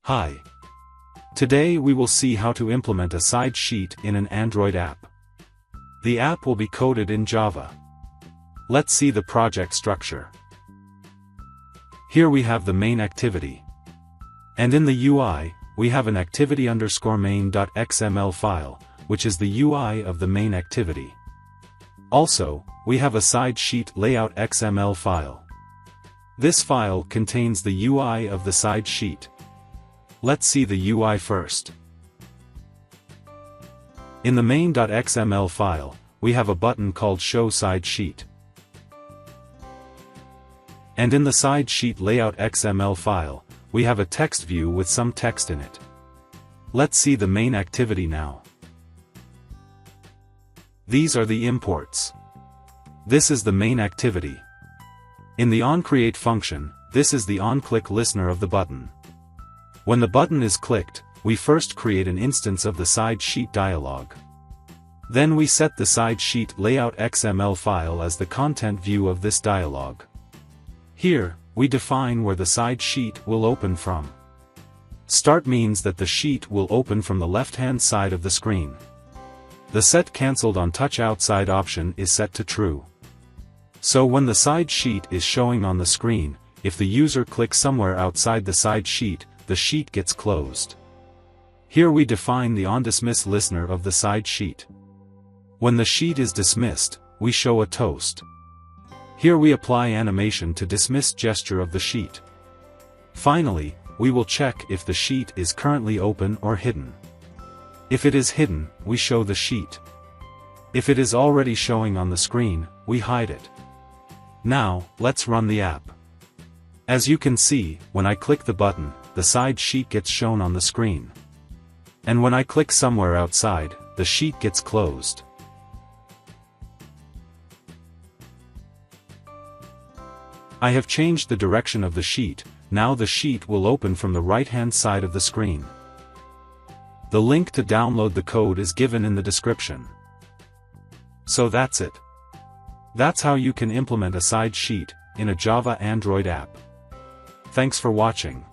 Hi. Today we will see how to implement a side sheet in an Android app. The app will be coded in Java. Let's see the project structure. Here we have the main activity. And in the UI, we have an activity_main.xml file, which is the UI of the main activity. Also, we have a side sheet layout XML file. This file contains the UI of the side sheet. Let's see the UI first. In the main.xml file, we have a button called Show Side Sheet. And in the side sheet layout XML file, we have a text view with some text in it. Let's see the main activity now. These are the imports. This is the main activity. In the onCreate function, this is the onClick listener of the button. When the button is clicked, we first create an instance of the side sheet dialog. Then we set the side sheet layout XML file as the content view of this dialog. Here, we define where the side sheet will open from. Start means that the sheet will open from the left-hand side of the screen. The Set Cancelled on Touch Outside option is set to true. So when the side sheet is showing on the screen, if the user clicks somewhere outside the side sheet, the sheet gets closed. Here we define the onDismiss listener of the side sheet. When the sheet is dismissed, we show a toast. Here we apply animation to dismiss gesture of the sheet. Finally, we will check if the sheet is currently open or hidden. If it is hidden, we show the sheet. If it is already showing on the screen, we hide it. Now, let's run the app. As you can see, when I click the button, the side sheet gets shown on the screen. And when I click somewhere outside, the sheet gets closed. I have changed the direction of the sheet. Now the sheet will open from the right-hand side of the screen. The link to download the code is given in the description. So that's it. That's how you can implement a side sheet in a Java Android app. Thanks for watching.